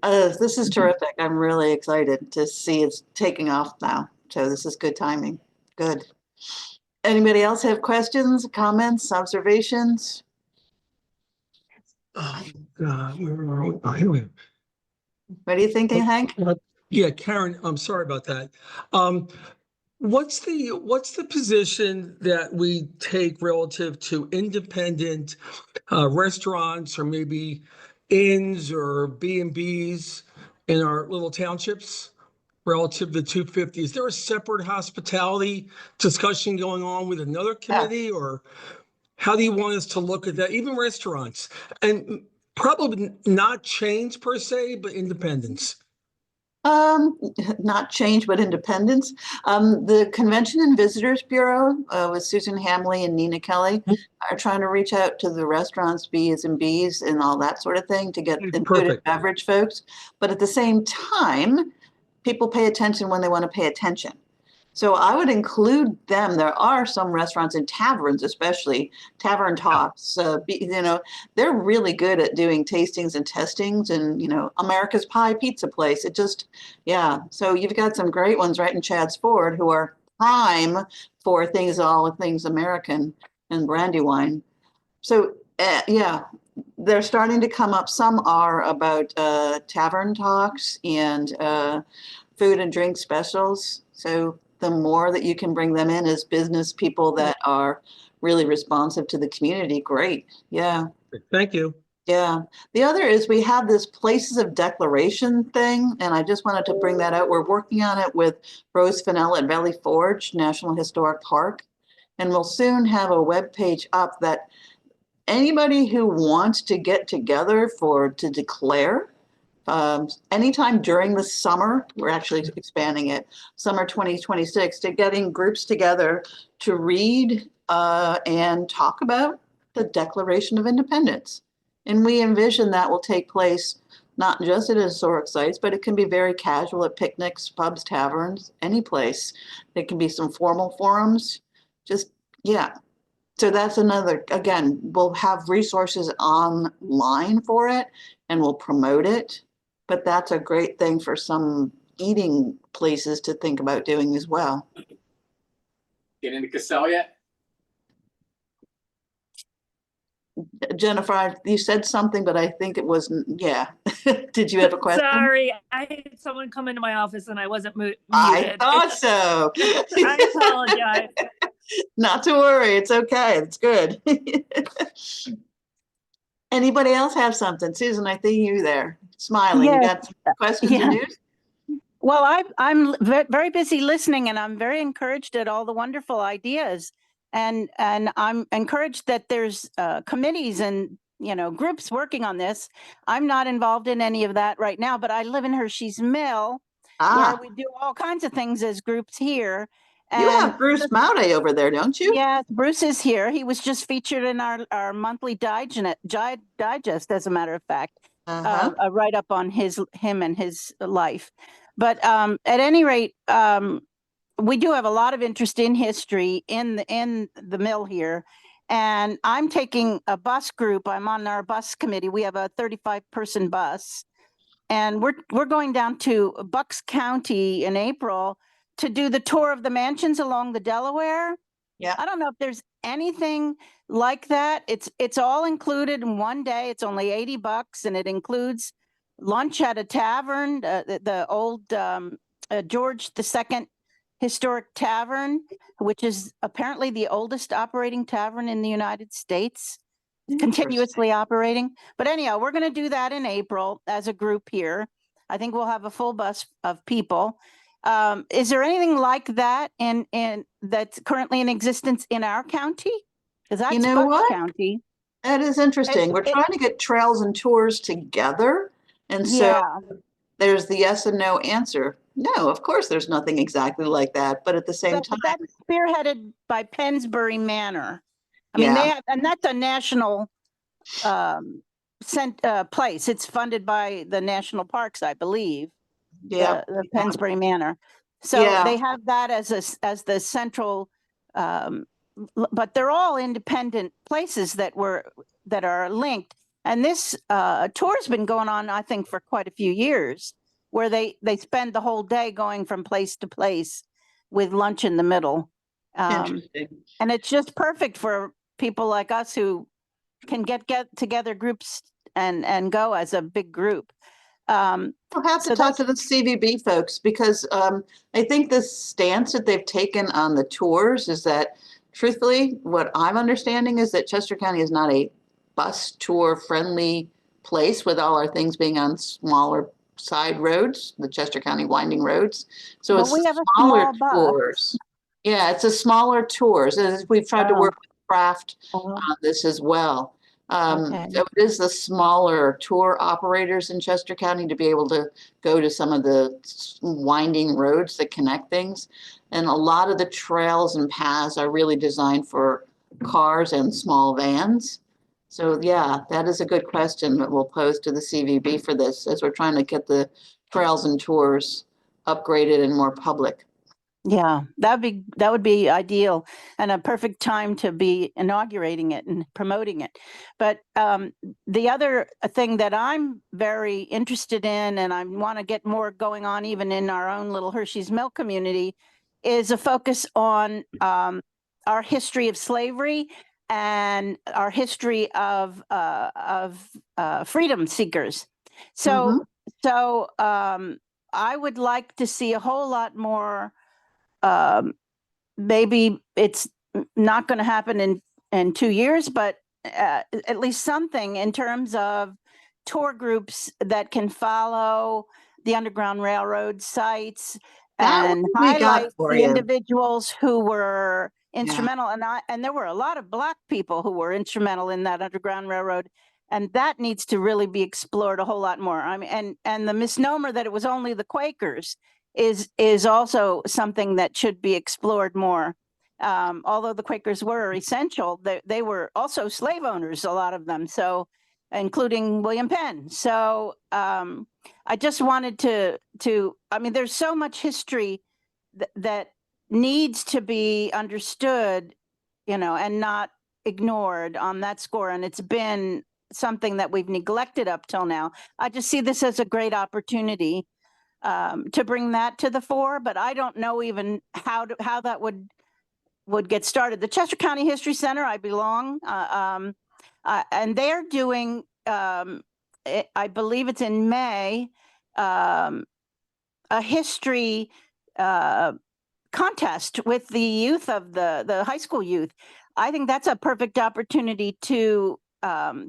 A: This is terrific. I'm really excited to see it's taking off now. So this is good timing. Good. Anybody else have questions, comments, observations?
B: Oh, God, where are we? Oh, here we are.
A: What are you thinking, Hank?
B: Yeah, Karen, I'm sorry about that. What's the position that we take relative to independent restaurants or maybe inns or B&Bs in our little townships relative to 250? Is there a separate hospitality discussion going on with another
A: Yeah.
B: committee, or how do you want us to look at that? Even restaurants, and probably not chains per se, but independents.
A: Um, Not change, but independence. The Convention and Visitors Bureau with Susan Hamley and Nina Kelly are trying to reach out to the restaurants, B's and B's and all that sort of thing to get and food and
B: Perfect.
A: beverage folks. But at the same time, people pay attention when they want to pay attention. So I would include them. There are some restaurants and taverns, especially tavern talks. They're really good at doing tastings and testings. And America's Pie Pizza Place. It just, yeah. So you've got some great ones right in Chad's Ford who are prime for all things American and Brandywine. So yeah, they're starting to come up. Some are about tavern talks and food and drink specials. So the more that you can bring them in as business people that are really responsive to the community, great. Yeah.
B: Thank you.
A: Yeah. The other is we have this places of declaration thing, and I just wanted to bring that out. We're working on it with Rose Fennell at Valley Forge National Historic Park, and we'll soon have a web page up that anybody who wants to get together to declare anytime during the summer, we're actually expanding it, summer 2026, to getting groups together to read and talk about the Declaration of Independence. And we envision that will take place not just at historic sites, but it can be very casual at picnics, pubs, taverns, any place. There can be some formal forums. Just, yeah. So that's another, again, we'll have resources online for it and we'll promote it. But that's a great thing for some eating places to think about doing as well.
J: Get into Cassell yet?
A: Jennifer, you said something, but I think it wasn't, yeah. Did you have a question?
G: Sorry, I had someone come into my office and I wasn't muted.
A: I thought so.
G: I apologize.
A: Not to worry, it's okay, it's good. Anybody else have something? Susan, I see you there, smiling. You
H: Yes.
A: got some questions or
H: Yeah.
A: news?
K: Well, I'm very busy listening, and I'm very encouraged at all the wonderful ideas. And I'm encouraged that there's committees and, you know, groups working on this. I'm not involved in any of that right now, but I live in Hershey's Mill, where
A: Ah,
K: we do all kinds of things as groups here.
A: you
K: And
A: have Bruce Maude over there, don't you?
K: yes, Bruce is here. He was just featured in our monthly digest, as a matter of fact,
A: Uh-huh.
K: a write up on him and his life. But at any rate, we do have a lot of interest in history in the mill here. And I'm taking a bus group. I'm on our bus committee. We have a 35-person bus, and we're going down to Bucks County in April to do the tour of the mansions along the Delaware.
A: Yeah.
K: I don't know if there's anything like that. It's all included in one day. It's only $80, and it includes lunch at a tavern, the old George II Historic Tavern, which is apparently the oldest operating tavern in the United States, continuously operating. But anyhow, we're going to do that in April as a group here. I think we'll have a full bus of people. Is there anything like that in that's currently in existence in our county? Because that's
A: You know
K: Bucks
A: what?
K: County.
A: That is interesting. We're
K: It-
A: trying to get trails and tours together. And so
K: Yeah,
A: there's the yes and no answer. No, of course, there's nothing exactly like that. But at the same time,
K: that's spearheaded by Pensbury Manor. I mean, they
A: yeah,
K: have, and that's a national place. It's funded by the national parks, I believe.
A: yeah,
K: The Pensbury Manor. So
A: yeah.
K: they have that as the central, but they're all independent places that are linked. And this tour's been going on, I think, for quite a few years, where they spend the whole day going from place to place with lunch in the middle.
A: Interesting.
K: And it's just perfect for people like us who can get together groups and go as a big group.
A: We'll have to
K: So
A: talk to the CVB folks because I think the stance that they've taken on the tours is that, truthfully, what I'm understanding is that Chester County is not a bus tour friendly place, with all our things being on smaller side roads, the Chester County winding roads. So
K: But
A: it's
K: we have a
A: smaller
K: small bus.
A: tours. Yeah, it's a smaller tours. And we've tried to
K: Oh.
A: work with Craft
K: Oh,
A: on this as well.
K: okay.
A: So it is the smaller tour operators in Chester County to be able to go to some of the winding roads that connect things. And a lot of the trails and paths are really designed for cars and small vans. So yeah, that is a good question that we'll pose to the CVB for this, as we're trying to get the trails and tours upgraded and more public.
K: Yeah, that would be ideal and a perfect time to be inaugurating it and promoting it. But the other thing that I'm very interested in, and I want to get more going on even in our own little Hershey's Mill community, is a focus on our history of slavery and our history of freedom seekers. So I would like to see a whole lot more. Maybe it's not going to happen in 2 years, but at least something in terms of tour groups that can follow the Underground Railroad sites
A: That
K: and
A: one we got
K: highlight
A: for
K: the
A: you.
K: individuals who were instrumental. And there were a lot of Black people who were instrumental in that Underground Railroad. And that needs to really be explored a whole lot more. I mean, and the misnomer that it was only the Quakers is also something that should be explored more. Although the Quakers were essential, they were also slave owners, a lot of them. So, including William Penn. So, I just wanted to. I mean, there's so much history that needs to be understood, you know, and not ignored on that score. And it's been something that we've neglected up till now. I just see this as a great opportunity to bring that to the fore, but I don't know even how that would get started. The Chester County History Center, I belong, and they're doing, I believe it's in May, a history contest with the youth of the high school youth. I think that's a perfect opportunity to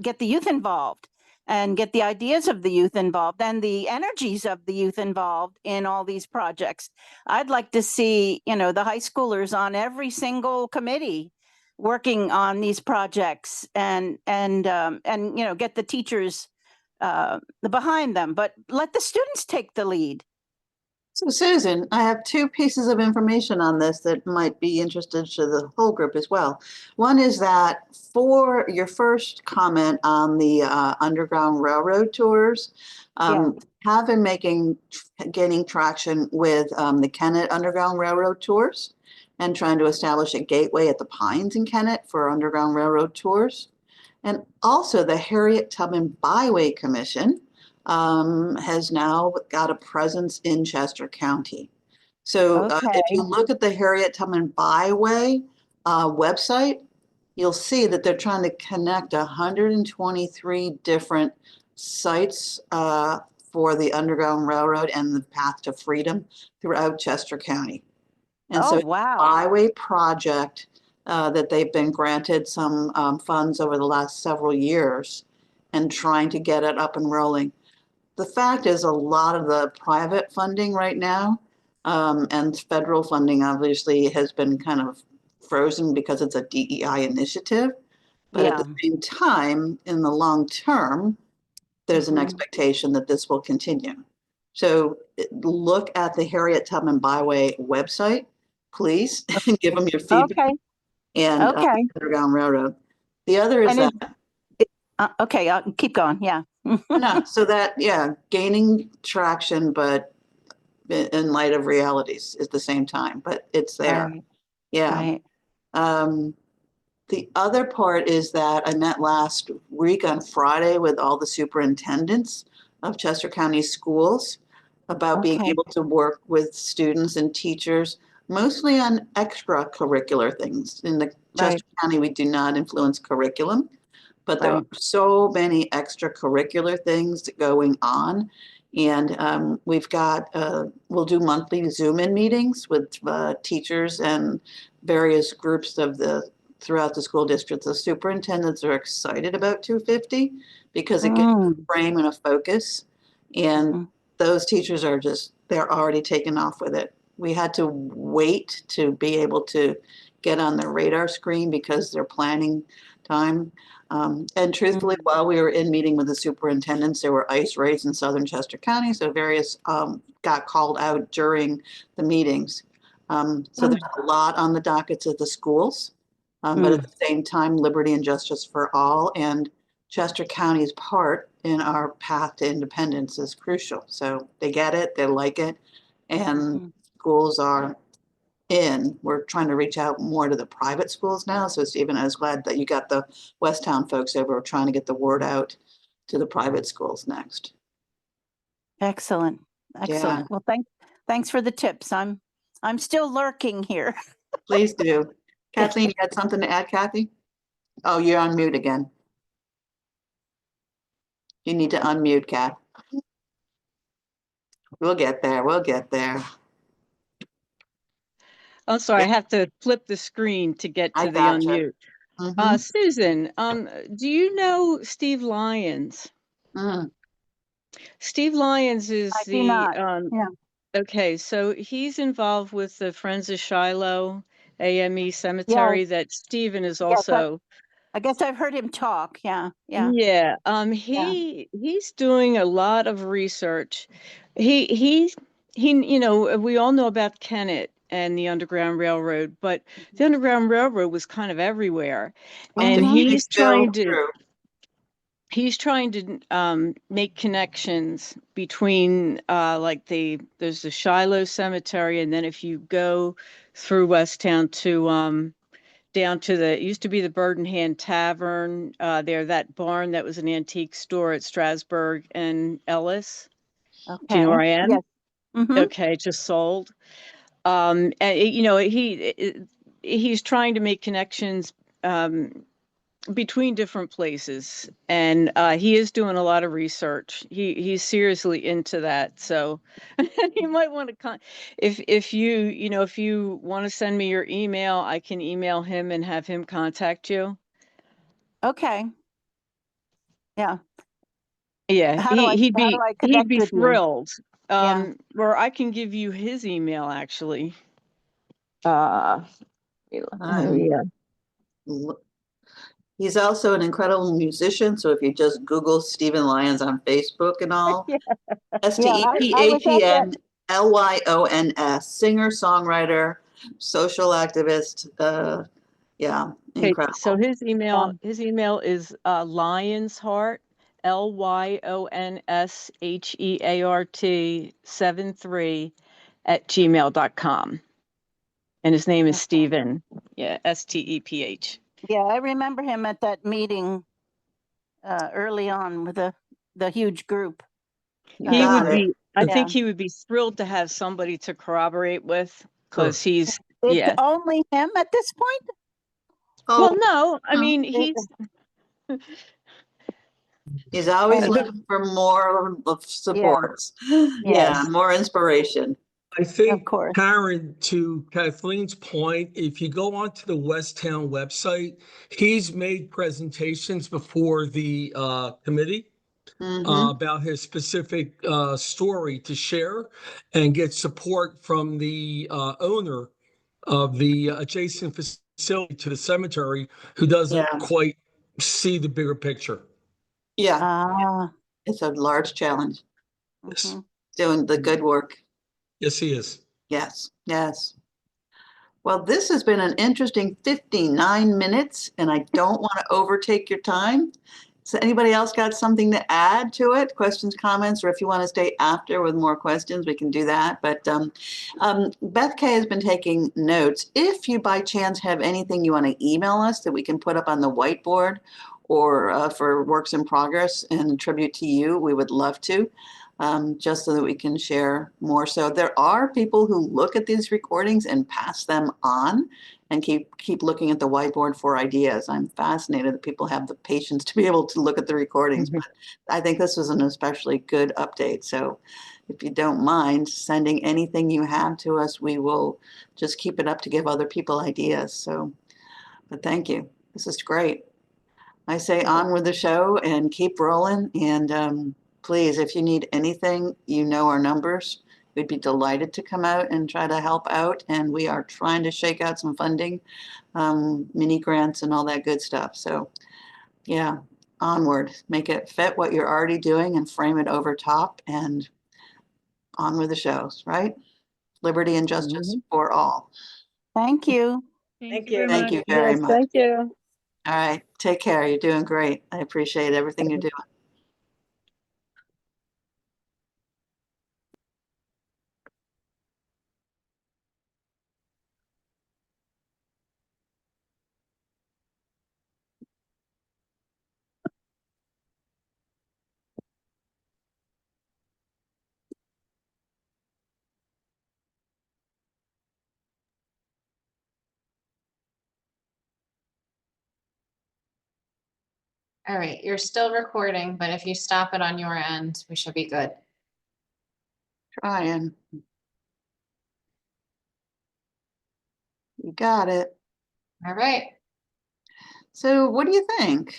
K: get the youth involved. and get the ideas of the youth involved and the energies of the youth involved in all these projects. I'd like to see, the high schoolers on every single committee working on these projects and get the teachers behind them, but let the students take the lead.
A: So Susan, I have two pieces of information on this that might be interested to the whole group as well. One is that for your first comment on the Underground Railroad tours, have been gaining traction with the Kennett Underground Railroad tours and trying to establish a gateway at the Pines in Kennett for Underground Railroad tours. And also the Harriet Tubman Byway Commission has now got a presence in Chester County. So if you look at the Harriet Tubman Byway website, you'll see that they're trying to connect 123 different sites for the Underground Railroad and the Path to Freedom throughout Chester County. And so Byway project that they've been granted some funds over the last several years and trying to get it up and rolling. The fact is a lot of the private funding right now and federal funding obviously has been kind of frozen because it's a DEI initiative. But at the same time, in the long term, there's an expectation that this will continue. So look at the Harriet Tubman Byway website, please, and give them your feedback. And Underground Railroad. The other is
K: keep going. Yeah.
A: No, so that, gaining traction, but in light of realities at the same time, but it's there. The other part is that I met last week on Friday with all the superintendents of Chester County schools about being able to work with students and teachers, mostly on extracurricular things. In the Chester County, we do not influence curriculum, but there are so many extracurricular things going on. And we've got, we'll do monthly Zoom-in meetings with teachers and various groups of throughout the school district. The superintendents are excited about 250 because it gives a frame and a focus. And those teachers are they're already taken off with it. We had to wait to be able to get on their radar screen because they're planning time. And truthfully, while we were in meeting with the superintendents, there were ice raids in southern Chester County, so various got called out during the meetings. So there's a lot on the dockets of the schools, but at the same time, liberty and justice for all, and Chester County's part in our path to independence is crucial. So they get it, they like it, and schools are in. We're trying to reach out more to the private schools now. So Stephen, I was glad that you got the Westtown folks over trying to get the word out to the private schools next.
K: Excellent. Well, thanks for the tips. I'm still lurking here.
A: Please do. Kathleen, you got something to add, Kathy? Oh, you're on mute again. You need to unmute, Kath. We'll get there. We'll get there.
H: I'm sorry, I have to flip the screen to get to the unmute. Susan, do you know Steve Lyons? Steve Lyons is okay, so he's involved with the Friends of Shiloh AME Cemetery that Stephen is also.
K: I guess I've heard him talk.
H: Yeah. He's doing a lot of research. He we all know about Kennett and the Underground Railroad, but the Underground Railroad was kind of everywhere. And he's trying to make connections between there's the Shiloh Cemetery, and then if you go through Westtown to down to it used to be the Bird in Hand Tavern, that barn that was an antique store at Strasburg and Ellis. Do you know where I am?
K: Yes.
H: Okay, just sold. And he's trying to make connections between different places, and he is doing a lot of research. He's seriously into that, so you might want to if you want to send me your email, I can email him and have him contact you.
K: Okay. Yeah.
H: Yeah,
K: How do I
H: he'd
K: how do
H: be
K: I connect with you?
H: thrilled.
K: Yeah.
H: Or I can give you his email actually. Uh,
A: I'm
H: yeah.
A: l- He's also an incredible musician. So if you just Google Stephen Lyons on Facebook and all,
K: Yeah.
A: S T
K: Yeah.
A: E P
K: I was
A: H E
K: at that.
A: N L Y O N S, singer, songwriter, social activist. Yeah,
H: Okay, so
A: incredible.
H: his email is lionsheart, LYONSHEART 73 at gmail.com. And his name is Stephen. Yeah, STEPH.
K: Yeah, I remember him at that meeting early on with the huge group.
A: You
H: He
A: got
H: would
A: it.
H: be, I
K: Yeah.
H: think he would be thrilled to have somebody to corroborate with
B: Sure.
H: because he's,
K: It's
H: yeah.
K: only him at this point?
A: Oh,
H: Well, no, I mean,
A: he's always
K: Oh,
A: looking for more of supports.
K: yeah,
A: Yeah, more inspiration.
B: I
K: of
B: think,
K: course.
B: Karen, to Kathleen's point, if you go onto the West Town website, he's made presentations before the committee
A: Hmm.
B: about his specific story to share and get support from the owner of the adjacent facility to the cemetery who doesn't
A: Yeah,
B: quite see the bigger picture.
A: yeah,
K: Ah.
A: it's a large challenge.
B: Yes,
K: Mhm.
A: Doing the good work.
B: yes, he is.
A: Yes, yes. Well, this has been an interesting 59 minutes, and I don't want to overtake your time. So anybody else got something to add to it? Questions, comments, or if you want to stay after with more questions, we can do that. But Beth Kay has been taking notes. If you by chance have anything you want to email us that we can put up on the whiteboard or for works in progress and tribute to you, we would love to. Just so that we can share more. So there are people who look at these recordings and pass them on and keep looking at the whiteboard for ideas. I'm fascinated that people have the patience to be able to look at the recordings, but I think this was an especially good update. So if you don't mind sending anything you have to us, we will just keep it up to give other people ideas. So, but thank you. This is great. I say on with the show and keep rolling. And please, if you need anything, you know our numbers. We'd be delighted to come out and try to help out. And we are trying to shake out some funding, mini grants and all that good stuff. So yeah, onward, make it fit what you're already doing and frame it over top and on with the shows, right? Liberty and justice for all.
K: Thank you.
G: Thank you very
A: Thank
G: much.
A: you very
H: Yes,
A: much.
H: thank you.
A: All right, take care. You're doing great. I appreciate everything you're doing.
I: All right, you're still recording, but if you stop it on your end, we should be good.
A: Trying. You got it.
I: All right.
A: So what do you think?